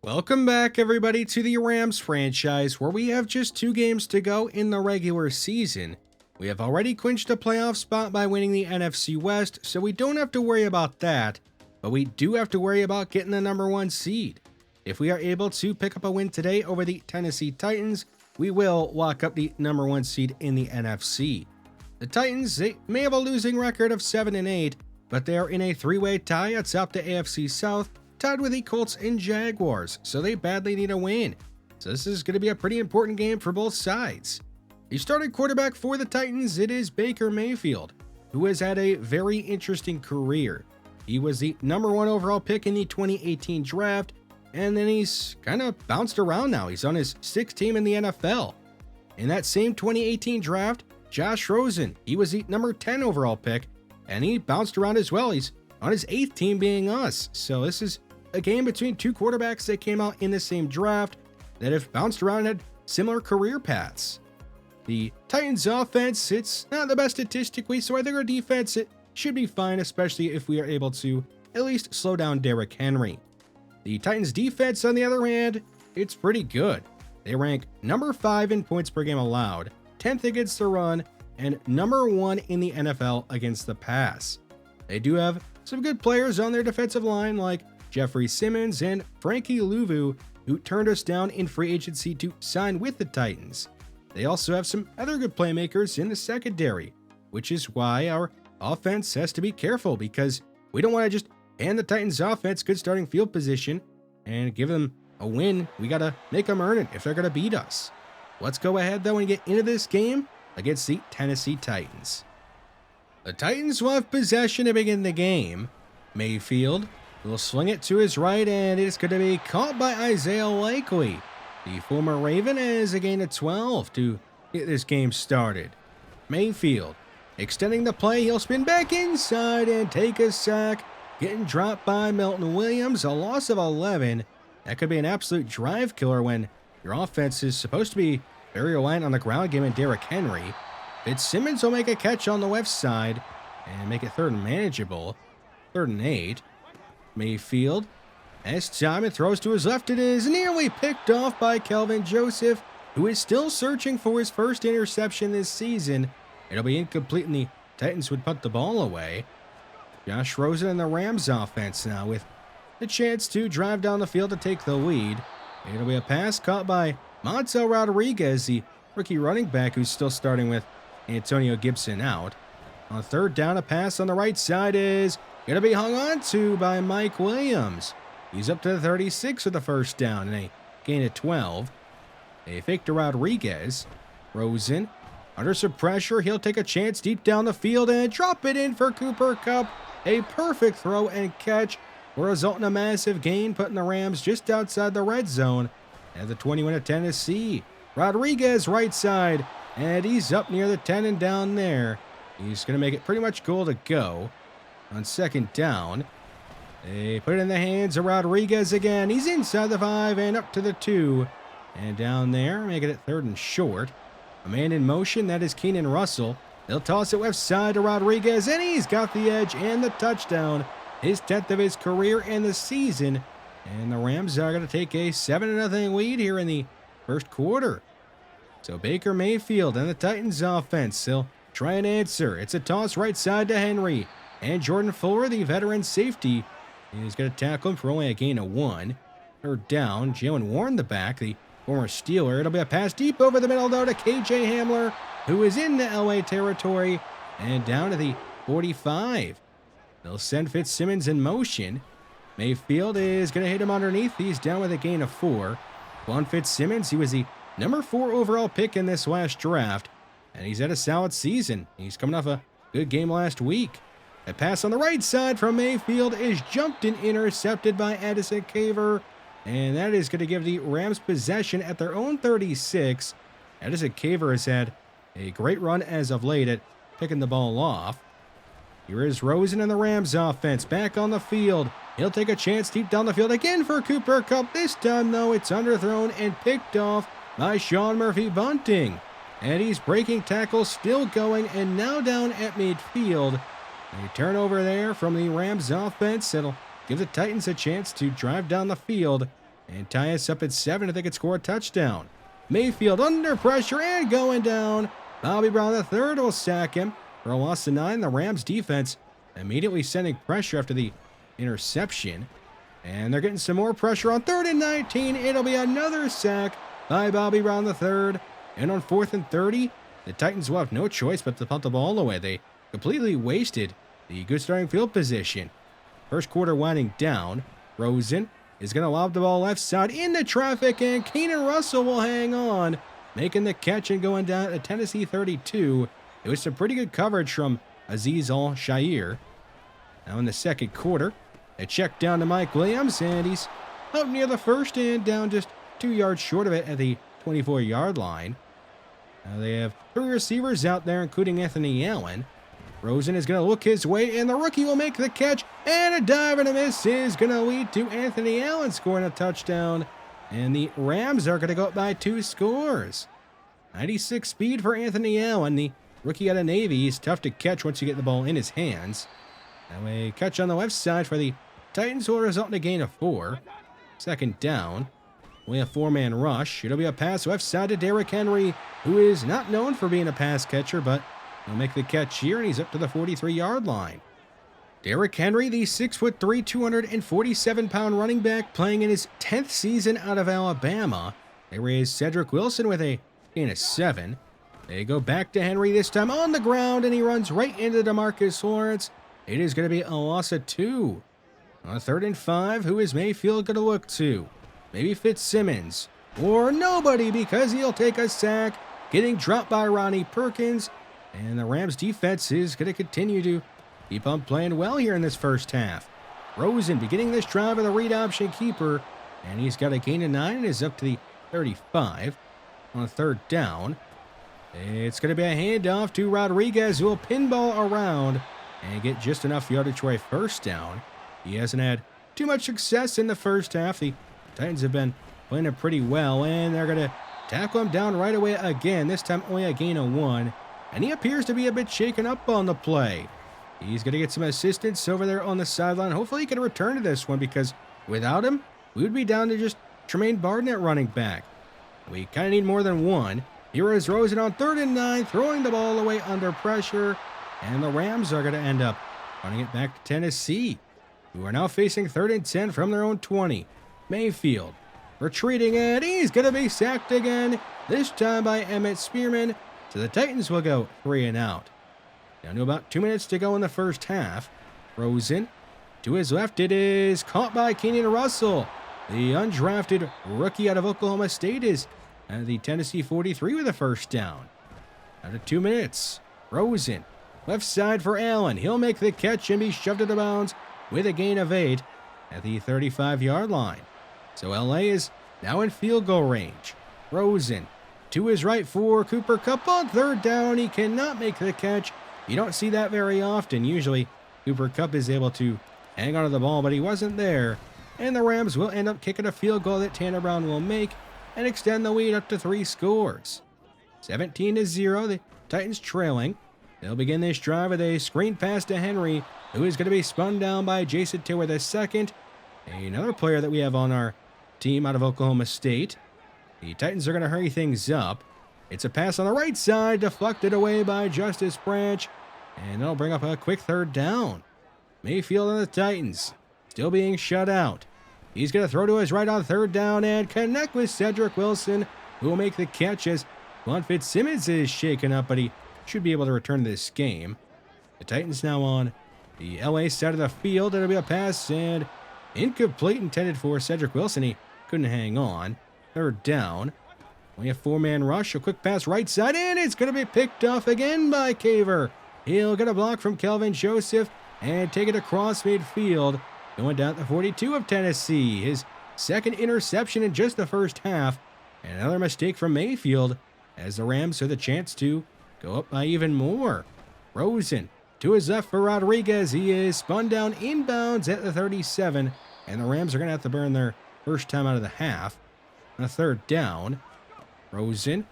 Welcome back, everybody, to the Rams franchise, where we have just 2 games to go in the regular season. We have already clinched a playoff spot by winning the NFC West, so we don't have to worry about that, but we do have to worry about getting the number 1 seed. If we are able to pick up a win today over the Tennessee Titans, we will lock up the number 1 seed in the NFC. The Titans, they may have a losing record of 7-8, but they are in a 3-way tie atop the AFC South, tied with the Colts and Jaguars, so they badly need a win. So this is going to be a pretty important game for both sides. The starting quarterback for the Titans, it is Baker Mayfield, who has had a very interesting career. He was the number 1 overall pick in the 2018 draft, and then he's kind of bounced around now. He's on his 6th team in the NFL. In that same 2018 draft, Josh Rosen, he was the number 10 overall pick, and he bounced around as well. He's on his 8th team, being us. So this is a game between 2 quarterbacks that came out in the same draft that have bounced around and had similar career paths. The Titans offense, it's not the best statistically, so I think our defense, it should be fine, especially if we are able to at least slow down Derrick Henry. The Titans defense, on the other hand, it's pretty good. They rank number 5 in points per game allowed, 10th against the run, and number 1 in the NFL against the pass. They do have some good players on their defensive line like Jeffrey Simmons and Frankie Louvu, who turned us down in free agency to sign with the Titans. They also have some other good playmakers in the secondary, which is why our offense has to be careful, because we don't want to just hand the Titans offense good starting field position and give them a win. We got to make them earn it if they're going to beat us. Let's go ahead though and get into this game against the Tennessee Titans. The Titans will have possession to begin the game. Mayfield will swing it to his right, and it's going to be caught by Isaiah Likely. The former Raven has a gain of 12 to get this game started. Mayfield extending the play. He'll spin back inside and take a sack. Getting dropped by Milton Williams, a loss of 11. That could be an absolute drive killer when your offense is supposed to be very reliant on the ground game and Derrick Henry. Fitzsimmons will make a catch on the left side and make it 3rd and manageable. 3rd and 8. Mayfield has time and throws to his left. It is nearly picked off by Kelvin Joseph, who is still searching for his first interception this season. It'll be incomplete, and the Titans would punt the ball away. Josh Rosen and the Rams offense now with the chance to drive down the field to take the lead. It'll be a pass caught by Montel Rodriguez, the rookie running back who's still starting with Antonio Gibson out. On 3rd down, a pass on the right side is going to be hung on to by Mike Williams. He's up to the 36 with the 1st down and a gain of 12. A fake to Rodriguez. Rosen under some pressure. He'll take a chance deep down the field and drop it in for Cooper Kupp. A perfect throw and catch will result in a massive gain, putting the Rams just outside the red zone at the 21 of Tennessee. Rodriguez right side, and he's up near the 10 and down there. He's going to make it pretty much goal to go. On 2nd down, they put it in the hands of Rodriguez again. He's inside the 5 and up to the 2. And down there, making it 3rd and short. A man in motion, that is Keenan Russell. They'll toss it left side to Rodriguez, and he's got the edge and the touchdown. His 10th of his career in the season. And the Rams are going to take a 7-0 lead here in the 1st quarter. So Baker Mayfield and the Titans offense, they'll try and answer. It's a toss right side to Henry. And Jordan Fuller, the veteran safety, is going to tackle him for only a gain of 1. 3rd down, Jalen Warren the back, the former Steeler. It'll be a pass deep over the middle though to KJ Hamler, who is in the LA territory, and down to the 45. They'll send Fitzsimmons in motion. Mayfield is going to hit him underneath. He's down with a gain of 4. Juan Fitzsimmons, he was the number 4 overall pick in this last draft, and he's had a solid season. He's coming off a good game last week. A pass on the right side from Mayfield is jumped and intercepted by Addison Caver, and that is going to give the Rams possession at their own 36. Addison Caver has had a great run as of late at picking the ball off. Here is Rosen and the Rams offense back on the field. He'll take a chance deep down the field again for Cooper Kupp. This time, though, it's underthrown and picked off by Sean Murphy-Bunting. And he's breaking tackles, still going, and now down at midfield. A turnover there from the Rams offense. It'll give the Titans a chance to drive down the field and tie us up at 7 if they could score a touchdown. Mayfield under pressure and going down. Bobby Brown III will sack him for a loss of 9. The Rams defense immediately sending pressure after the interception. And they're getting some more pressure on 3rd and 19. It'll be another sack by Bobby Brown III. And on 4th and 30, the Titans will have no choice but to punt the ball away. They completely wasted the good starting field position. First quarter winding down. Rosen is going to lob the ball left side into traffic, and Keenan Russell will hang on, making the catch and going down to Tennessee 32. It was some pretty good coverage from Azeez Al-Shaair. Now in the second quarter, a check down to Mike Williams, and he's up near the first and down just 2 yards short of it at the 24-yard line. Now they have 3 receivers out there, including Anthony Allen. Rosen is going to look his way, and the rookie will make the catch, and a dive and a miss is going to lead to Anthony Allen scoring a touchdown, and the Rams are going to go up by 2 scores. 96 speed for Anthony Allen, the rookie out of Navy. He's tough to catch once you get the ball in his hands. Now a catch on the left side for the Titans will result in a gain of 4. Second down. We have 4-man rush. It'll be a pass left side to Derrick Henry, who is not known for being a pass catcher, but he'll make the catch here, and he's up to the 43-yard line. Derrick Henry, the 6'3", 247-pound running back, playing in his 10th season out of Alabama. They raise Cedric Wilson with a gain of 7. They go back to Henry this time on the ground, and he runs right into DeMarcus Lawrence. It is going to be a loss of 2. On 3rd and 5, who is Mayfield going to look to? Maybe Fitzsimmons. Or nobody, because he'll take a sack, getting dropped by Ronnie Perkins. And the Rams defense is going to continue to keep on playing well here in this first half. Rosen beginning this drive with a read option keeper, and he's got a gain of 9 and is up to the 35. On 3rd down, it's going to be a handoff to Rodriguez, who will pinball around and get just enough yardage for a first down. He hasn't had too much success in the first half. The Titans have been playing it pretty well, and they're going to tackle him down right away again, this time only a gain of 1. And he appears to be a bit shaken up on the play. He's going to get some assistance over there on the sideline. Hopefully he can return to this one, because without him, we would be down to just Tremaine Barden at running back. We kind of need more than one. Here is Rosen on 3rd and 9, throwing the ball away under pressure. And the Rams are going to end up running it back to Tennessee, who are now facing 3rd and 10 from their own 20. Mayfield retreating, and he's going to be sacked again, this time by Emmett Spearman. So the Titans will go 3 and out. Down to about 2 minutes to go in the first half. Rosen to his left. It is caught by Keenan Russell. The undrafted rookie out of Oklahoma State is at the Tennessee 43 with a first down. Out of 2 minutes. Rosen left side for Allen. He'll make the catch and be shoved out of bounds with a gain of 8 at the 35-yard line. So LA is now in field goal range. Rosen to his right for Cooper Kupp on 3rd down. He cannot make the catch. You don't see that very often. Usually Cooper Kupp is able to hang onto the ball, but he wasn't there. And the Rams will end up kicking a field goal that Tanner Brown will make and extend the lead up to 3 scores. 17-0, the Titans trailing. They'll begin this drive with a screen pass to Henry, who is going to be spun down by Jason Taylor II, another player that we have on our team out of Oklahoma State. The Titans are going to hurry things up. It's a pass on the right side, deflected away by Justice Branch, and that'll bring up a quick 3rd down. Mayfield and the Titans still being shut out. He's going to throw to his right on 3rd down and connect with Cedric Wilson, who will make the catch as Juan Fitzsimmons is shaken up, but he should be able to return this game. The Titans now on the LA side of the field. It'll be a pass and incomplete, intended for Cedric Wilson. He couldn't hang on. 3rd down. We have 4-man rush. A quick pass right side, and it's going to be picked off again by Caver. He'll get a block from Kelvin Joseph and take it across midfield. Going down to 42 of Tennessee. His 2nd interception in just the first half. And another mistake from Mayfield as the Rams have the chance to go up by even more. Rosen to his left for Rodriguez. He is spun down inbounds at the 37. And the Rams are going to have to burn their first time out of the half. On 3rd down. Rosen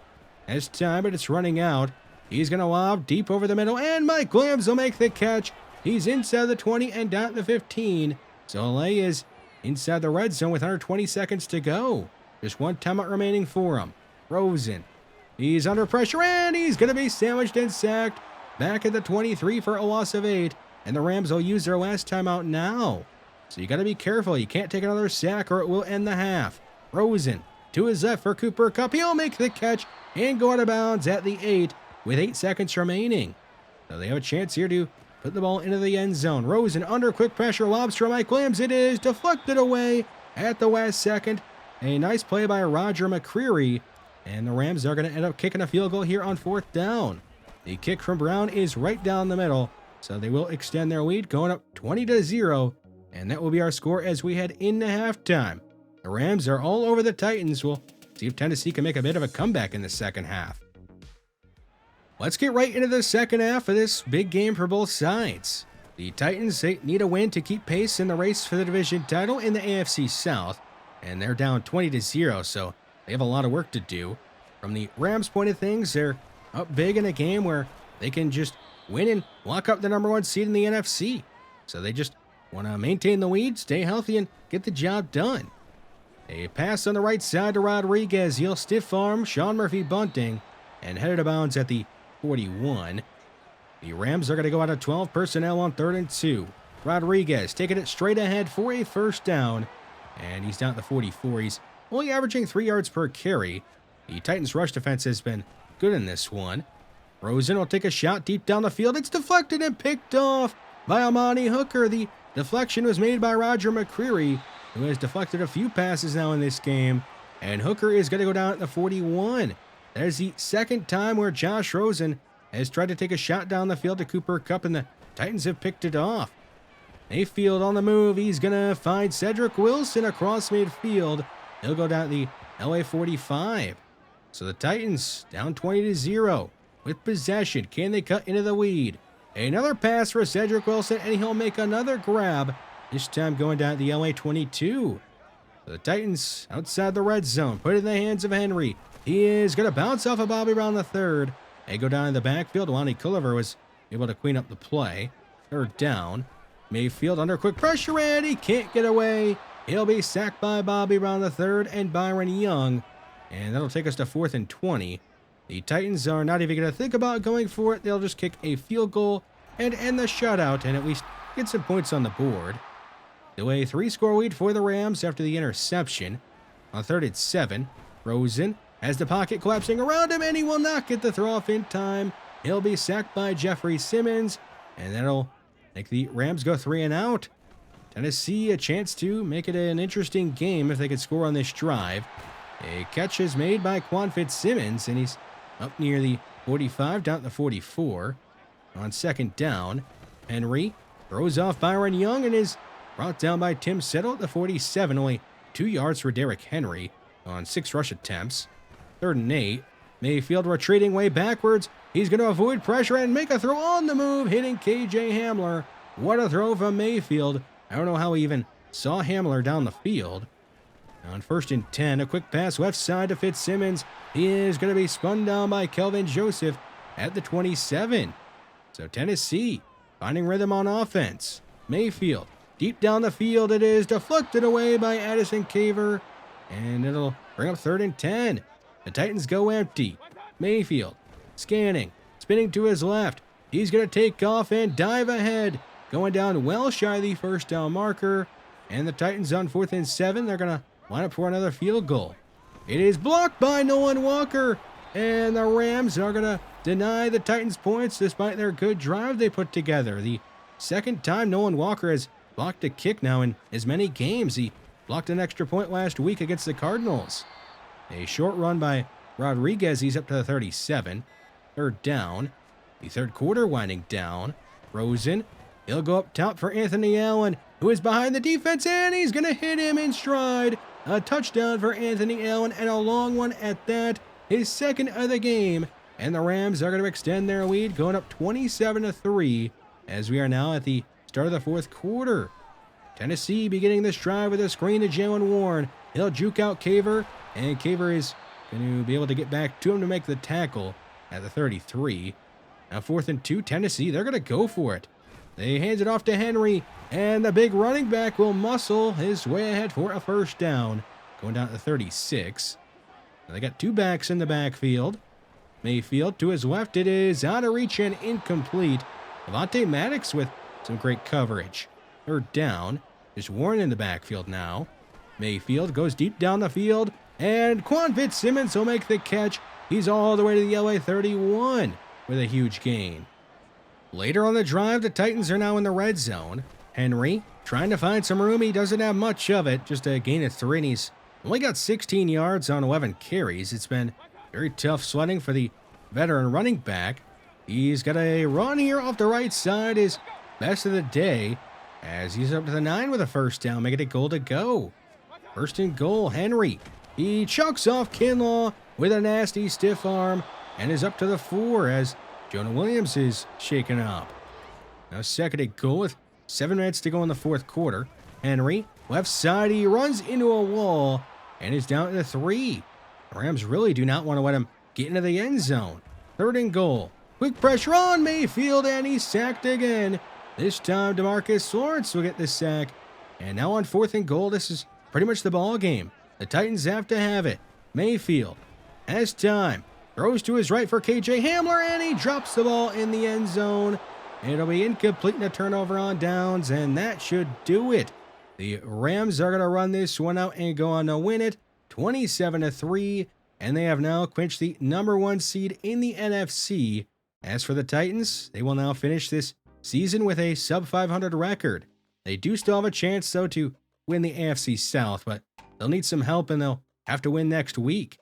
has time, but it's running out. He's going to lob deep over the middle, and Mike Williams will make the catch. He's inside the 20 and down to the 15. So LA is inside the red zone with under 20 seconds to go. Just one timeout remaining for him. Rosen. He's under pressure, and he's going to be sandwiched and sacked. Back at the 23 for a loss of 8. And the Rams will use their last timeout now. So you got to be careful. You can't take another sack or it will end the half. Rosen to his left for Cooper Kupp. He'll make the catch and go out of bounds at the 8 with 8 seconds remaining. So they have a chance here to put the ball into the end zone. Rosen under quick pressure, lobs from Mike Williams. It is deflected away at the last second. A nice play by Roger McCreary. And the Rams are going to end up kicking a field goal here on 4th down. The kick from Brown is right down the middle. So they will extend their lead, going up 20-0. And that will be our score as we head into halftime. The Rams are all over the Titans. We'll see if Tennessee can make a bit of a comeback in the second half. Let's get right into the second half of this big game for both sides. The Titans need a win to keep pace in the race for the division title in the AFC South. And they're down 20-0, so they have a lot of work to do. From the Rams' point of things, they're up big in a game where they can just win and lock up the #1 seed in the NFC. So they just want to maintain the lead, stay healthy, and get the job done. A pass on the right side to Rodriguez. He'll stiff arm Sean Murphy bunting and head out of bounds at the 41. The Rams are going to go out of 12 personnel on 3rd and 2. Rodriguez taking it straight ahead for a first down. And he's down at the 44. He's only averaging 3 yards per carry. The Titans' rush defense has been good in this one. Rosen will take a shot deep down the field. It's deflected and picked off by Amani Hooker. The deflection was made by Roger McCreary, who has deflected a few passes now in this game. And Hooker is going to go down at the 41. There's the second time where Josh Rosen has tried to take a shot down the field to Cooper Kupp, and the Titans have picked it off. Mayfield on the move. He's going to find Cedric Wilson across midfield. He'll go down the LA 45. So the Titans down 20-0 with possession. Can they cut into the lead? Another pass for Cedric Wilson, and he'll make another grab, this time going down the LA 22. So the Titans outside the red zone, put it in the hands of Henry. He is going to bounce off of Bobby Brown III. They go down in the backfield. Lonnie Culliver was able to clean up the play. 3rd down. Mayfield under quick pressure, and he can't get away. He'll be sacked by Bobby Brown III and Byron Young. And that'll take us to 4th and 20. The Titans are not even going to think about going for it. They'll just kick a field goal and end the shutout and at least get some points on the board. The way 3-score lead for the Rams after the interception. On 3rd and 7, Rosen has the pocket collapsing around him, and he will not get the throw off in time. He'll be sacked by Jeffrey Simmons, and that'll make the Rams go 3 and out. Tennessee a chance to make it an interesting game if they could score on this drive. A catch is made by Quan Fitzsimmons, and he's up near the 45, down at the 44. On 2nd down, Henry throws off Byron Young and is brought down by Tim Settle at the 47. Only 2 yards for Derrick Henry on 6 rush attempts. 3rd and 8. Mayfield retreating way backwards. He's going to avoid pressure and make a throw on the move, hitting KJ Hamler. What a throw from Mayfield. I don't know how he even saw Hamler down the field. On 1st and 10, a quick pass left side to Fitzsimmons. He is going to be spun down by Kelvin Joseph at the 27. So Tennessee finding rhythm on offense. Mayfield deep down the field. It is deflected away by Addison Caver. And it'll bring up 3rd and 10. The Titans go empty. Mayfield scanning, spinning to his left. He's going to take off and dive ahead. Going down well shy of the 1st down marker. And the Titans on 4th and 7. They're going to line up for another field goal. It is blocked by Nolan Walker. And the Rams are going to deny the Titans points despite their good drive they put together. The second time Nolan Walker has blocked a kick now in as many games. He blocked an extra point last week against the Cardinals. A short run by Rodriguez. He's up to the 37. 3rd down. The 3rd quarter winding down. Rosen. He'll go up top for Anthony Allen, who is behind the defense, and he's going to hit him in stride. A touchdown for Anthony Allen, and a long one at that. His 2nd of the game. And the Rams are going to extend their lead, going up 27-3, as we are now at the start of the 4th quarter. Tennessee beginning this drive with a screen to Jalen Warren. He'll juke out Caver, and Caver is going to be able to get back to him to make the tackle at the 33. Now 4th and 2, Tennessee, they're going to go for it. They hand it off to Henry, and the big running back will muscle his way ahead for a first down, going down to 36. Now they got two backs in the backfield. Mayfield to his left. It is out of reach and incomplete. Avonte Maddox with some great coverage. Third down. There's Warren in the backfield now. Mayfield goes deep down the field, and Quan Fitzsimmons will make the catch. He's all the way to the LA 31 with a huge gain. Later on the drive, the Titans are now in the red zone. Henry trying to find some room. He doesn't have much of it, just a gain of 3, and he's only got 16 yards on 11 carries. It's been very tough sledding for the veteran running back. He's got a run here off the right side, his best of the day, as he's up to the 9 with a first down, making it goal to go. First and goal, Henry. He chucks off Kinlaw with a nasty stiff arm and is up to the 4 as Jonah Williams is shaken up. Now second and goal with 7 minutes to go in the fourth quarter. Henry, left side, he runs into a wall and is down to the 3. The Rams really do not want to let him get into the end zone. Third and goal. Quick pressure on Mayfield, and he's sacked again. This time, DeMarcus Lawrence will get the sack. And now on fourth and goal, this is pretty much the ball game. The Titans have to have it. Mayfield has time. Throws to his right for KJ Hamler, and he drops the ball in the end zone. It'll be incomplete and a turnover on downs, and that should do it. The Rams are going to run this one out and go on to win it 27-3, and they have now clinched the number 1 seed in the NFC. As for the Titans, they will now finish this season with a sub-500 record. They do still have a chance, though, to win the AFC South, but they'll need some help, and they'll have to win next week.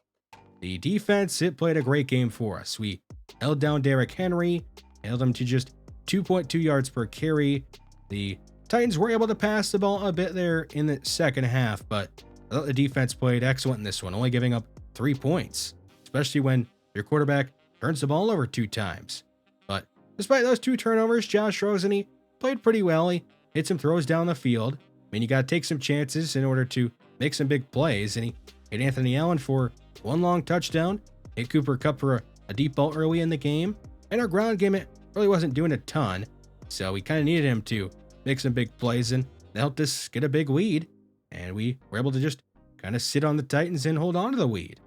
The defense, it played a great game for us. We held down Derrick Henry, held him to just 2.2 yards per carry. The Titans were able to pass the ball a bit there in the second half, but I thought the defense played excellent in this one, only giving up 3 points, especially when your quarterback turns the ball over 2 times. But despite those 2 turnovers, Josh Rosen, he played pretty well. He hit some throws down the field. I mean, you got to take some chances in order to make some big plays, and he hit Anthony Allen for 1 long touchdown, hit Cooper Kupp for a deep ball early in the game, and our ground game, it really wasn't doing a ton, so we kind of needed him to make some big plays, and that helped us get a big lead, and we were able to just kind of sit on the Titans and hold on to the lead.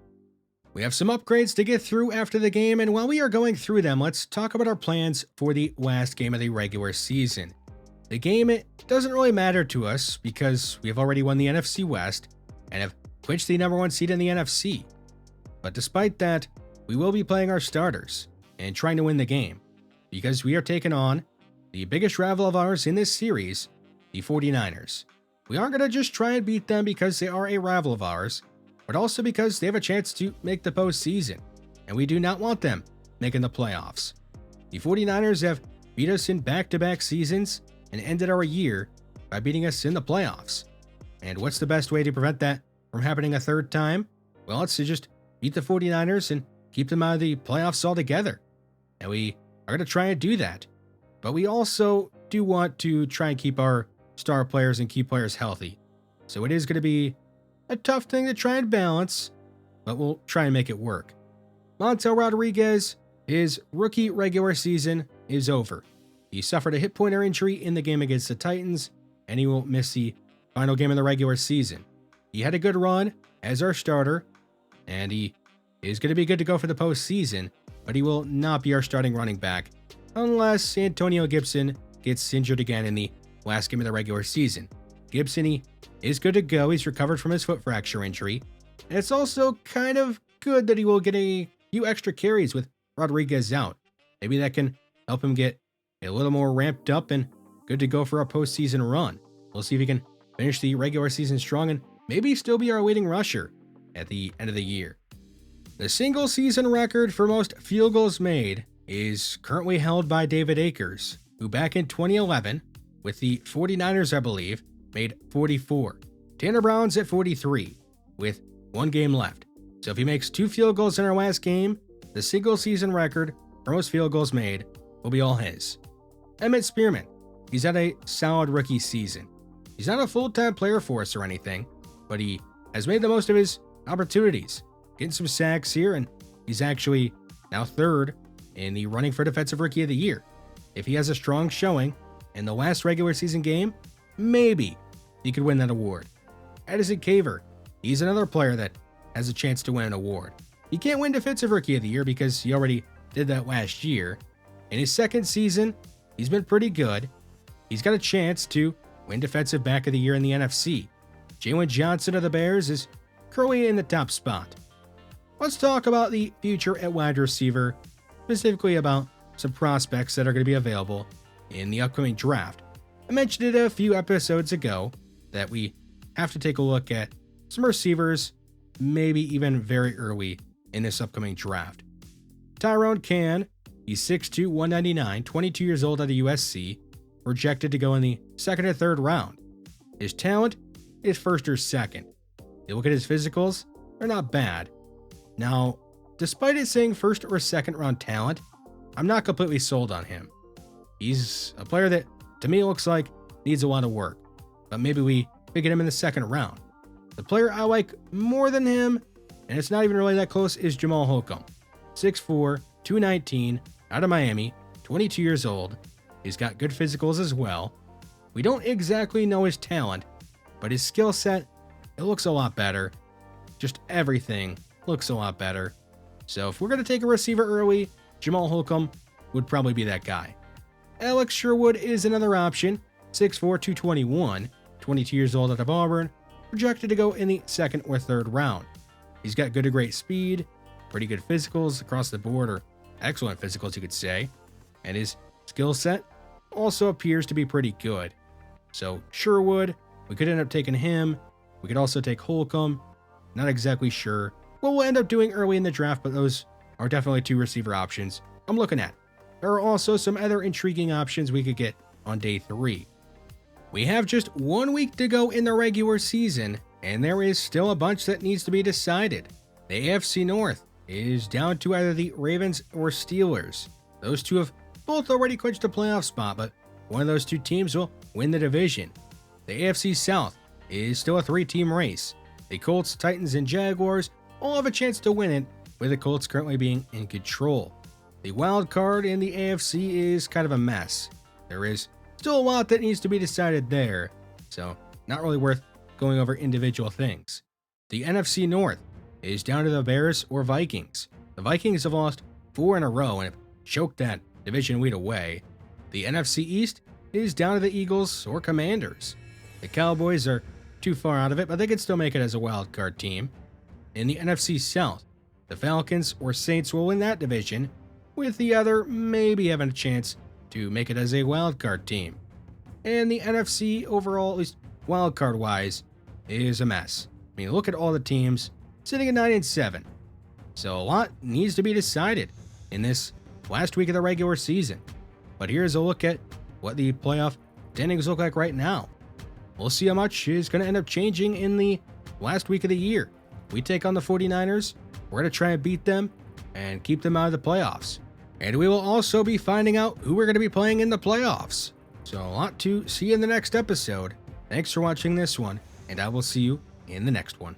We have some upgrades to get through after the game, and while we are going through them, let's talk about our plans for the last game of the regular season. The game, it doesn't really matter to us because we have already won the NFC West and have clinched the number 1 seed in the NFC. But despite that, we will be playing our starters and trying to win the game because we are taking on the biggest rival of ours in this series, the 49ers. We aren't going to just try and beat them because they are a rival of ours, but also because they have a chance to make the postseason, and we do not want them making the playoffs. The 49ers have beat us in back-to-back seasons and ended our year by beating us in the playoffs. And what's the best way to prevent that from happening a third time? Well, it's to just beat the 49ers and keep them out of the playoffs altogether. And we are going to try and do that. But we also do want to try and keep our star players and key players healthy. So it is going to be a tough thing to try and balance, but we'll try and make it work. Montel Rodriguez, his rookie regular season is over. He suffered a hip pointer injury in the game against the Titans, and he will miss the final game of the regular season. He had a good run as our starter, and he is going to be good to go for the postseason, but he will not be our starting running back unless Antonio Gibson gets injured again in the last game of the regular season. Gibson, he is good to go. He's recovered from his foot fracture injury, and it's also kind of good that he will get a few extra carries with Rodriguez out. Maybe that can help him get a little more ramped up and good to go for a postseason run. We'll see if he can finish the regular season strong and maybe still be our leading rusher at the end of the year. The single season record for most field goals made is currently held by David Akers, who back in 2011, with the 49ers, I believe, made 44. Tanner Brown's at 43, with 1 game left. So if he makes 2 field goals in our last game, the single season record for most field goals made will be all his. Emmett Spearman, he's had a solid rookie season. He's not a full-time player for us or anything, but he has made the most of his opportunities, getting some sacks here, and he's actually now 3rd in the running for Defensive Rookie of the Year. If he has a strong showing, in the last regular season game, maybe he could win that award. Addison Caver, he's another player that has a chance to win an award. He can't win Defensive Rookie of the Year because he already did that last year. In his second season, he's been pretty good. He's got a chance to win Defensive Back of the Year in the NFC. Jalen Johnson of the Bears is currently in the top spot. Let's talk about the future at wide receiver, specifically about some prospects that are going to be available in the upcoming draft. I mentioned it a few episodes ago that we have to take a look at some receivers, maybe even very early in this upcoming draft. Tyrone Can, he's 6'2", 199, 22 years old out of USC, projected to go in the second or third round. His talent is first or second. You look at his physicals, they're not bad. Now, despite it saying first or second round talent, I'm not completely sold on him. He's a player that, to me, looks like needs a lot of work, but maybe we pick him in the second round. The player I like more than him, and it's not even really that close, is Jamal Holcomb. 6'4", 219, out of Miami, 22 years old. He's got good physicals as well. We don't exactly know his talent, but his skill set, it looks a lot better. Just everything looks a lot better. So if we're going to take a receiver early, Jamal Holcomb would probably be that guy. Alex Sherwood is another option, 6'4", 221, 22 years old out of Auburn, projected to go in the second or third round. He's got good to great speed, pretty good physicals across the board, or excellent physicals you could say, and his skill set also appears to be pretty good. So Sherwood, we could end up taking him. We could also take Holcomb. Not exactly sure what we'll end up doing early in the draft, but those are definitely two receiver options I'm looking at. There are also some other intriguing options we could get on day 3. We have just 1 week to go in the regular season, and there is still a bunch that needs to be decided. The AFC North is down to either the Ravens or Steelers. Those two have both already clinched a playoff spot, but one of those two teams will win the division. The AFC South is still a 3-team race. The Colts, Titans, and Jaguars all have a chance to win it, with the Colts currently being in control. The wild card in the AFC is kind of a mess. There is still a lot that needs to be decided there, so not really worth going over individual things. The NFC North is down to the Bears or Vikings. The Vikings have lost 4 in a row and have choked that division lead away. The NFC East is down to the Eagles or Commanders. The Cowboys are too far out of it, but they can still make it as a wild card team. In the NFC South, the Falcons or Saints will win that division, with the other maybe having a chance to make it as a wild card team. And the NFC overall, at least wild card wise, is a mess. I mean, look at all the teams sitting at 9-7. So a lot needs to be decided in this last week of the regular season. But here's a look at what the playoff standings look like right now. We'll see how much is going to end up changing in the last week of the year. We take on the 49ers. We're going to try and beat them and keep them out of the playoffs. And we will also be finding out who we're going to be playing in the playoffs. So a lot to see in the next episode. Thanks for watching this one, and I will see you in the next one.